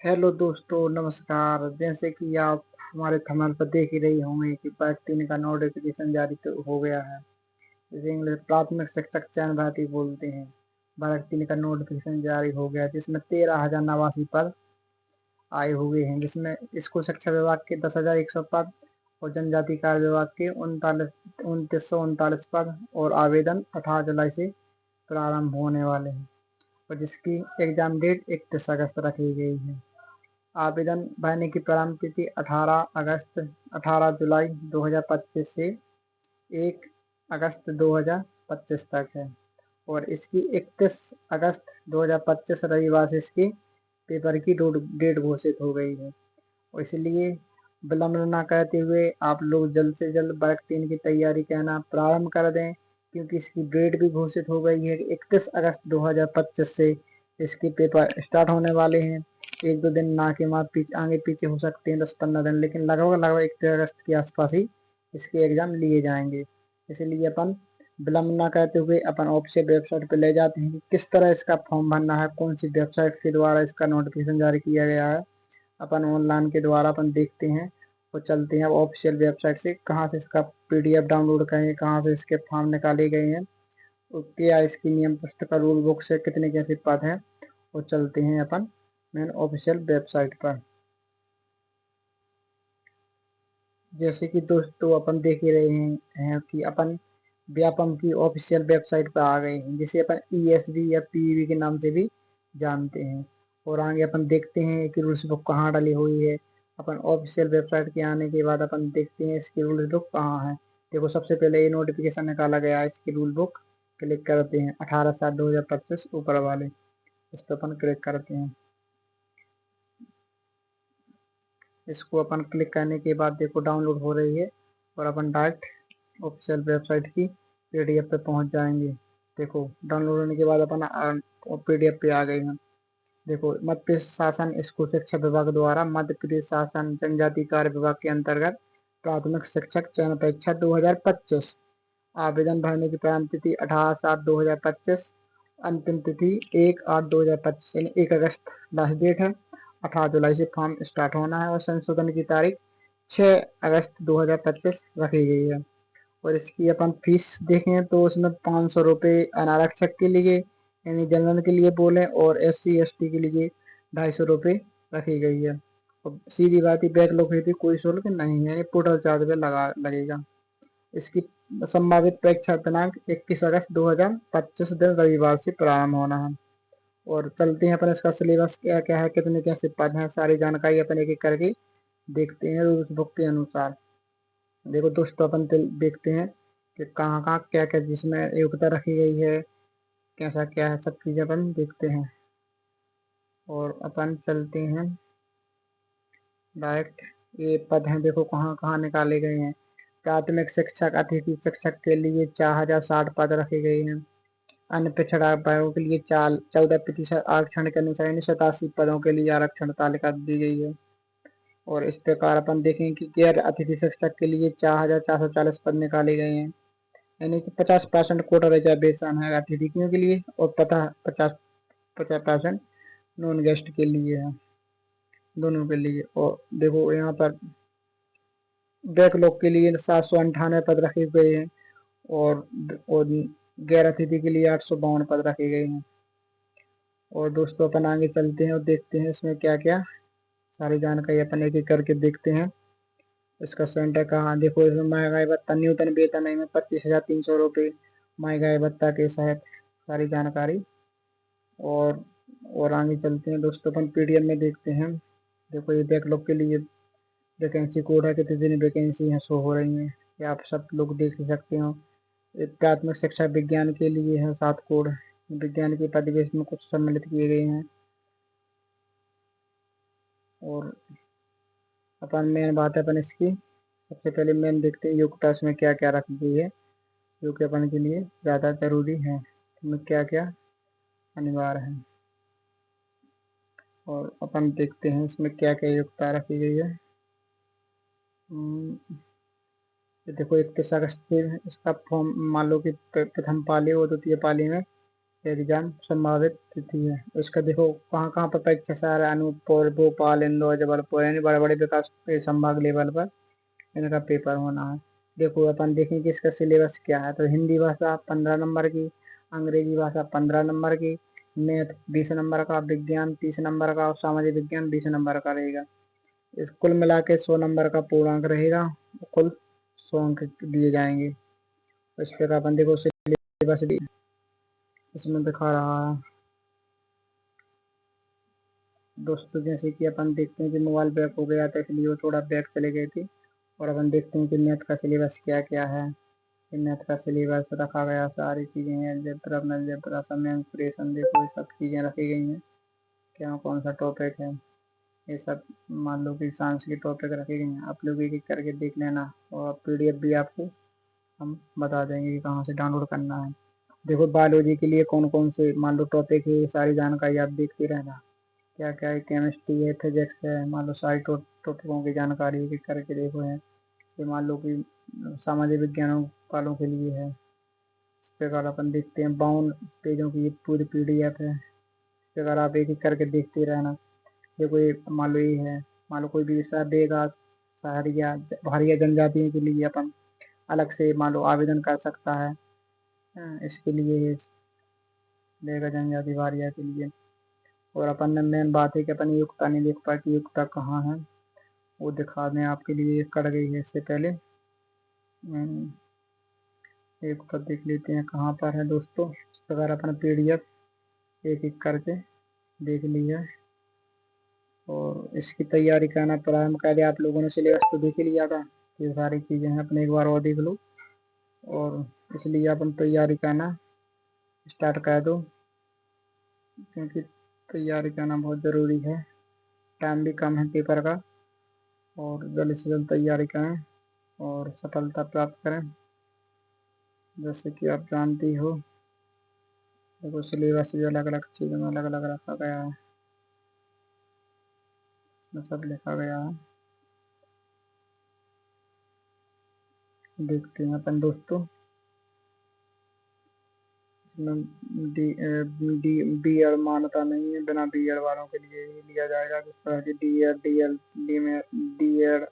Hello दोस्तों, नमस्कार। जैसे कि आप हमारे थंबनेल पर देख ही रही होंगे कि पार्ट 3 का नोटिफिकेशन जारी तो हो गया है। इसे इंग्लिश प्राथमिक शिक्षक चयन भर्ती बोलते हैं। पार्ट 3 का नोटिफिकेशन जारी हो गया, जिसमें 13,089 पद आए हुए हैं, जिसमें स्कूल शिक्षा विभाग के 10,100 पद और जनजाति कार्य विभाग के 2939 पद और आवेदन 18 जुलाई से प्रारंभ होने वाले हैं और जिसकी एग्जाम डेट 31 अगस्त रखी गई है। आवेदन भरने की प्रारंभ तिथि 18 जुलाई 2025 से 1 अगस्त 2025 तक है और इसकी 31 अगस्त 2025 रविवार से इसके पेपर की डेट घोषित हो गई है और इसलिए विलंब न करते हुए आप लोग जल्द से जल्द वर्ग 3 की तैयारी करना प्रारंभ कर दें, क्योंकि इसकी डेट भी घोषित हो गई है। 31 अगस्त 2025 से इसके पेपर स्टार्ट होने वाले हैं। एक दो दिन ना के बाद पीछे आगे पीछे हो सकते हैं, 10-15 दिन, लेकिन लगभग लगभग 31 अगस्त के आसपास ही इसके एग्जाम लिए जाएंगे। इसलिए अपन विलंब ना करते हुए अपन ऑफिशियल वेबसाइट पर ले जाते हैं कि किस तरह इसका फॉर्म भरना है, कौन सी वेबसाइट के द्वारा इसका नोटिफिकेशन जारी किया गया है। अपन ऑनलाइन के द्वारा अपन देखते हैं और चलते हैं अब ऑफिशियल वेबसाइट से कहाँ से इसका पीडीएफ डाउनलोड करें, कहाँ से इसके फॉर्म निकाले गए हैं और क्या इसकी नियम पुस्तिका रूल बुक से कितने कैसे पद हैं, और चलते हैं अपन मेन ऑफिशियल वेबसाइट पर। जैसे कि दोस्तों अपन देख ही रहे हैं कि अपन व्यापम की ऑफिशियल वेबसाइट पर आ गए हैं, जिसे अपन ईएसवी या पीवी के नाम से भी जानते हैं। और आगे अपन देखते हैं कि रूल्स बुक कहाँ डाली हुई है। अपन ऑफिशियल वेबसाइट के आने के बाद अपन देखते हैं इसकी रूल्स बुक कहाँ है। देखो, सबसे पहले ये नोटिफिकेशन निकाला गया है, इसकी रूल बुक क्लिक करते हैं 18/7/2025 ऊपर वाले, इस पर अपन क्लिक करते हैं। इसको अपन क्लिक करने के बाद देखो डाउनलोड हो रही है और अपन डायरेक्ट ऑफिशियल वेबसाइट की पीडीएफ पे पहुंच जाएंगे। देखो, डाउनलोड होने के बाद अपन पीडीएफ पे आ गए हैं। देखो, मध्य प्रदेश शासन स्कूल शिक्षा विभाग द्वारा मध्य प्रदेश शासन जनजाति कार्य विभाग के अंतर्गत प्राथमिक शिक्षक चयन परीक्षा 2025। आवेदन भरने की प्रारंभ तिथि 18/7/2025, अंतिम तिथि 1/8/2025, यानी 1 अगस्त लास्ट डेट है। 18 जुलाई से फॉर्म स्टार्ट होना है और संशोधन की तारीख 6 अगस्त 2025 रखी गई है। और इसकी अपन फीस देखें तो उसमें 500 रुपये अनारक्षक के लिए यानी जनरल के लिए बोले और SC ST के लिए 250 रुपये रखी गई है। और सीधी बात ही बैकलॉग हेतु कोई शुल्क नहीं है, यानी पोर्टल चार्ज पे लगेगा। इसकी संभावित परीक्षा दिनांक 21 अगस्त 2025 दिन रविवार से प्रारंभ होना है। और चलते हैं अपन इसका सिलेबस क्या क्या है, कितने कैसे पद हैं, सारी जानकारी अपन एक एक करके देखते हैं रूल्स बुक के अनुसार। देखो दोस्तों, अपन देखते हैं कि कहाँ कहाँ क्या क्या जिसमें योग्यता रखी गई है, कैसा क्या है, सब चीजें अपन देखते हैं। और अपन चलते हैं डायरेक्ट, ये पद हैं देखो कहाँ कहाँ निकाले गए हैं। प्राथमिक शिक्षक अतिथि शिक्षक के लिए 4,060 पद रखे गए हैं। अन्य पिछड़ा वर्गों के लिए 14% आरक्षण के अनुसार यानी 87 पदों के लिए आरक्षण तालिका दी गई है। और इस प्रकार अपन देखें कि गैर अतिथि शिक्षक के लिए 4,440 पद निकाले गए हैं, यानी कि 50% कोटा रिजर्वेशन है अतिथियों के लिए और पता 50% नॉन गेस्ट के लिए है, दोनों के लिए। और देखो यहाँ पर बैकलॉग के लिए 798 पद रखे गए हैं और गैर अतिथि के लिए 852 पद रखे गए हैं। और दोस्तों अपन आगे चलते हैं और देखते हैं इसमें क्या क्या सारी जानकारी अपन एक एक करके देखते हैं। इसका सेंटर कहाँ, देखो इसमें महंगाई भत्ता न्यूनतम वेतन है 25,300 रुपये महंगाई भत्ता के तहत सारी जानकारी। और और आगे चलते हैं दोस्तों, अपन पीडीएफ में देखते हैं। देखो, ये बैकलॉग के लिए वैकेंसी कोड है, कितनी दिन वैकेंसी है शो हो रही है, ये आप सब लोग देख ही सकते हो। प्राथमिक शिक्षा विज्ञान के लिए है 7 कोड, विज्ञान के पद भी इसमें कुछ सम्मिलित किए गए हैं। और अपन मेन बात है अपन इसकी सबसे पहले मेन देखते हैं योग्यता इसमें क्या क्या रखी गई है जो कि अपन के लिए ज़्यादा जरूरी है, इसमें क्या क्या अनिवार्य है। और अपन देखते हैं इसमें क्या क्या योग्यता रखी गई है। ये देखो, 31 अगस्त से इसका फॉर्म मान लो कि प्रथम पाली और द्वितीय पाली में एग्जाम संभावित तिथि है। इसका देखो कहाँ कहाँ पर परीक्षा से आ रहा है, अनूपपुर, भोपाल, इंदौर, जबलपुर, यानी बड़े बड़े विकास संभाग लेवल पर इनका पेपर होना है। देखो अपन देखें कि इसका सिलेबस क्या है। तो हिंदी भाषा 15 नंबर की, अंग्रेजी भाषा 15 नंबर की, मैथ 20 नंबर का, विज्ञान 30 नंबर का और सामाजिक विज्ञान 20 नंबर का रहेगा। इस कुल मिला के 100 नंबर का पूर्णांक रहेगा। कुल 100 अंक दिए जाएंगे। इस पर अपन देखो सिलेबस भी इसमें दिखा रहा है दोस्तों। जैसे कि अपन देखते हैं कि मोबाइल बैक हो गया था, इसलिए वो थोड़ा बैक चले गए थे। और अपन देखते हैं कि मैथ का सिलेबस क्या क्या है। मैथ का सिलेबस रखा गया, सारी चीज़ें हैं, अलजेब्रा, अलजेब्रा, समय इंप्रेशन, देखो ये सब चीज़ें रखी गई हैं। क्या कौन सा टॉपिक है ये सब, मान लो कि साइंस के टॉपिक रखे गए हैं। आप लोग एक एक करके देख लेना और पीडीएफ भी आपको हम बता देंगे कि कहाँ से डाउनलोड करना है। देखो बायोलॉजी के लिए कौन कौन से मान लो टॉपिक है, ये सारी जानकारी आप देखते रहना। क्या क्या है, केमिस्ट्री है, फिजिक्स है, मान लो सारी टॉपिकों की जानकारी एक एक करके देखो है। ये मान लो कि सामाजिक विज्ञानों वालों के लिए है। इस प्रकार अपन देखते हैं 52 पेजों की ये पूरी पीडीएफ है। इस प्रकार आप एक एक करके देखते रहना। देखो ये मान लो ये है, मान लो कोई भी विषय देगा शहरिया भारिया जनजातियों के लिए अपन अलग से मान लो आवेदन कर सकता है। इसके लिए देगा जनजाति भारिया के लिए। और अपन ने मेन बात है कि अपन युक्ता नहीं देख पाए कि युक्ता कहाँ है, वो दिखा दें आपके लिए। कट गई है इससे पहले। युक्ता देख लेते हैं कहाँ पर है दोस्तों। इस प्रकार अपन पीडीएफ एक एक करके देख लिया। और इसकी तैयारी करना प्रारंभ कर दिया। आप लोगों ने सिलेबस तो देख ही लिया था, ये सारी चीज़ें हैं, अपने एक बार और देख लो। और इसलिए अपन तैयारी करना स्टार्ट कर दो, क्योंकि तैयारी करना बहुत ज़रूरी है। टाइम भी कम है पेपर का, और जल्द से जल्द तैयारी करें और सफलता प्राप्त करें। जैसे कि आप जानती हो, देखो सिलेबस भी अलग अलग चीज़ों में अलग अलग रखा गया है, इसमें सब लिखा गया है। देखते हैं अपन दोस्तों, डी डी बी एड मान्यता नहीं है, बिना बी एड वालों के लिए ही लिया जाएगा। जिस तरह की D Ed D L D में डी एड